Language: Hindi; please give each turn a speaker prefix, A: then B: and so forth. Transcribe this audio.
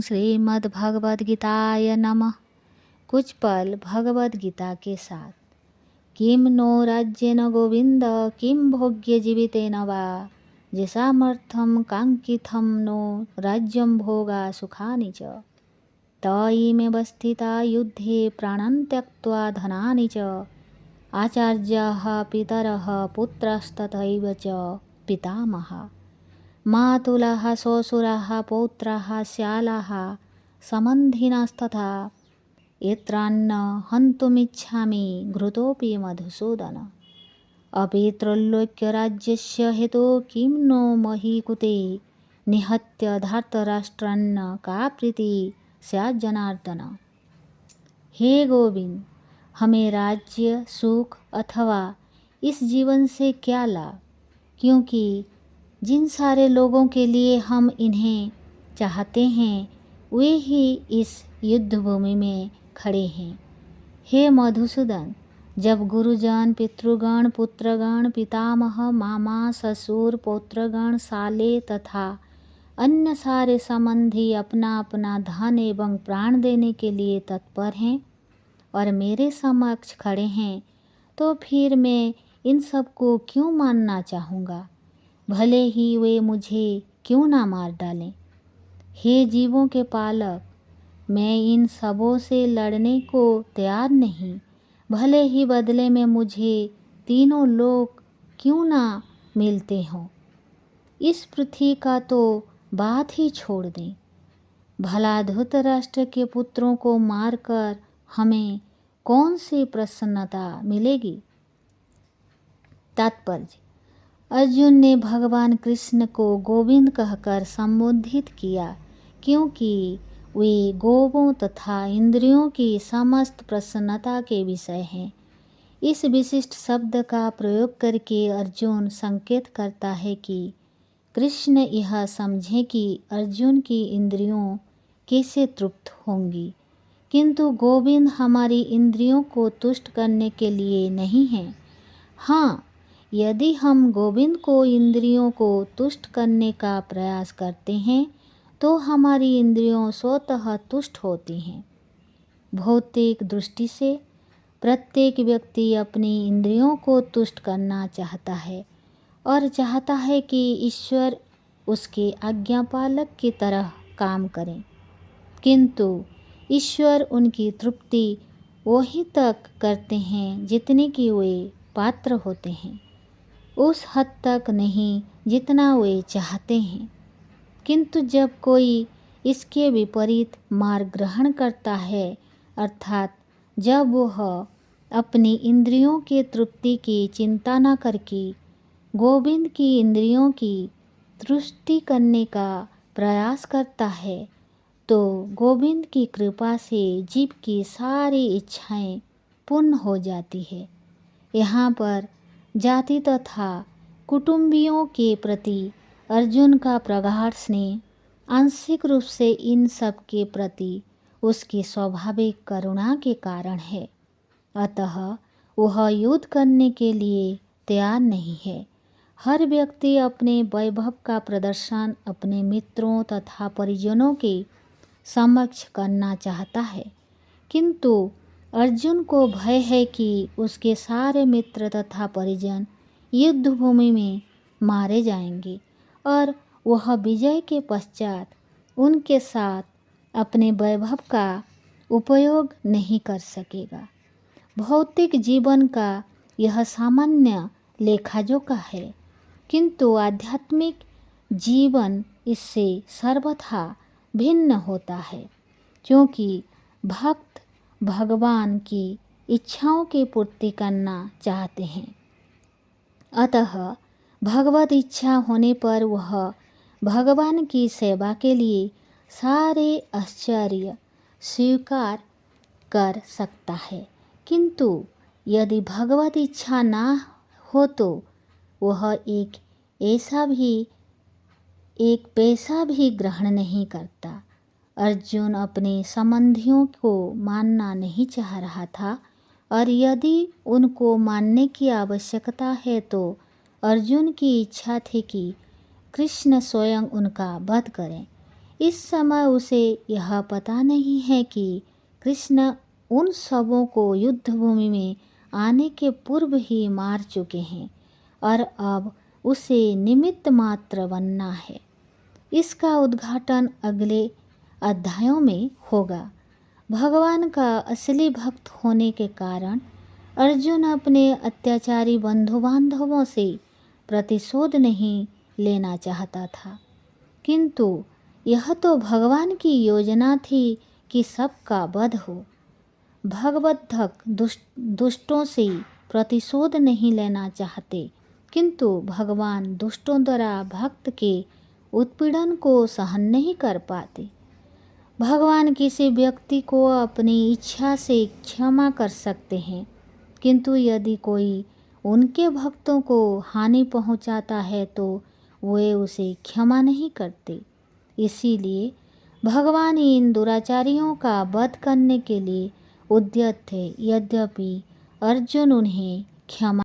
A: श्रीमद्भगवद्गीताय नमः। कुछ पल भगवद गीता के साथ। किम नो राज्येन गोविंद किम भोग्य जीवितेन वा यशामर्थम कांक्षितम नो राज्यम भोगा सुखानि च तयिमेव स्थिता युद्धे प्राणं त्यक्त्वा धनानि च आचार्याः पितरः पुत्रस्तथैव च पितामहः मातुलाः श्वशुराः पौत्राः श्यालाः सम्बन्धिनस्तथा एत्रान्न हन्तुमिच्छामि घृतोऽपि मधुसूदन। अपि त्रैलोक्यराज्यस्य हेतो किं नो महीकुते निहत्य धार्तराष्ट्रान्न का प्रीति स्यात् जनार्दन। हे गोविंद, हमें राज्य सुख अथवा इस जीवन से क्या लाभ, क्योंकि जिन सारे लोगों के लिए हम इन्हें चाहते हैं वे ही इस युद्ध भूमि में खड़े हैं। हे मधुसूदन, जब गुरुजन पितृगण पुत्रगण पितामह मामा ससुर पौत्रगण साले तथा अन्य सारे संबंधी अपना अपना धन एवं प्राण देने के लिए तत्पर हैं और मेरे समक्ष खड़े हैं, तो फिर मैं इन सबको क्यों मानना चाहूँगा, भले ही वे मुझे क्यों ना मार डालें। हे जीवों के पालक, मैं इन सबों से लड़ने को तैयार नहीं, भले ही बदले में मुझे तीनों लोक क्यों ना मिलते हों। इस पृथ्वी का तो बात ही छोड़ दें। भला धृतराष्ट्र के पुत्रों को मारकर हमें कौन सी प्रसन्नता मिलेगी। तात्पर्य: अर्जुन ने भगवान कृष्ण को गोविंद कहकर संबोधित किया, क्योंकि वे गोवों तथा इंद्रियों की समस्त प्रसन्नता के विषय हैं। इस विशिष्ट शब्द का प्रयोग करके अर्जुन संकेत करता है कि कृष्ण यह समझे कि अर्जुन की इंद्रियों कैसे तृप्त होंगी, किंतु गोविंद हमारी इंद्रियों को तुष्ट करने के लिए नहीं हैं। हाँ, यदि हम गोविंद को इंद्रियों को तुष्ट करने का प्रयास करते हैं तो हमारी इंद्रियों स्वतः तुष्ट होती हैं। भौतिक दृष्टि से प्रत्येक व्यक्ति अपनी इंद्रियों को तुष्ट करना चाहता है और चाहता है कि ईश्वर उसके आज्ञापालक की तरह काम करें, किंतु ईश्वर उनकी तृप्ति वहीं तक करते हैं जितने की वे पात्र होते हैं, उस हद तक नहीं जितना वे चाहते हैं। किंतु जब कोई इसके विपरीत मार्ग ग्रहण करता है, अर्थात जब वह अपनी इंद्रियों के तृप्ति की चिंता न करके गोविंद की इंद्रियों की तुष्टि करने का प्रयास करता है, तो गोविंद की कृपा से जीव की सारी इच्छाएं पूर्ण हो जाती है। यहाँ पर जाति तथा कुटुंबियों के प्रति अर्जुन का प्रगाढ़ स्नेह आंशिक रूप से इन सब के प्रति उसकी स्वाभाविक करुणा के कारण है। अतः वह युद्ध करने के लिए तैयार नहीं है। हर व्यक्ति अपने वैभव का प्रदर्शन अपने मित्रों तथा परिजनों के समक्ष करना चाहता है, किंतु अर्जुन को भय है कि उसके सारे मित्र तथा परिजन युद्ध भूमि में मारे जाएंगे और वह विजय के पश्चात उनके साथ अपने वैभव का उपयोग नहीं कर सकेगा। भौतिक जीवन का यह सामान्य लेखाजोखा है, किंतु आध्यात्मिक जीवन इससे सर्वथा भिन्न होता है, क्योंकि भक्त भगवान की इच्छाओं की पूर्ति करना चाहते हैं। अतः भगवत इच्छा होने पर वह भगवान की सेवा के लिए सारे आश्चर्य स्वीकार कर सकता है, किंतु यदि भगवत इच्छा ना हो तो वह एक पैसा भी ग्रहण नहीं करता। अर्जुन अपने संबंधियों को मानना नहीं चाह रहा था, और यदि उनको मानने की आवश्यकता है तो अर्जुन की इच्छा थी कि कृष्ण स्वयं उनका वध करें। इस समय उसे यह पता नहीं है कि कृष्ण उन सबों को युद्ध भूमि में आने के पूर्व ही मार चुके हैं और अब उसे निमित्त मात्र बनना है। इसका उद्घाटन अगले अध्यायों में होगा। भगवान का असली भक्त होने के कारण अर्जुन अपने अत्याचारी बंधु बांधवों से प्रतिशोध नहीं लेना चाहता था, किंतु यह तो भगवान की योजना थी कि सबका वध हो। भगवत भक्त दुष्टों से प्रतिशोध नहीं लेना चाहते, किंतु भगवान दुष्टों द्वारा भक्त के उत्पीड़न को सहन नहीं कर पाते। भगवान किसी व्यक्ति को अपनी इच्छा से क्षमा कर सकते हैं, किंतु यदि कोई उनके भक्तों को हानि पहुंचाता है तो वे उसे क्षमा नहीं करते। इसीलिए भगवान इन दुराचारियों का वध करने के लिए उद्यत थे, यद्यपि अर्जुन उन्हें क्षमा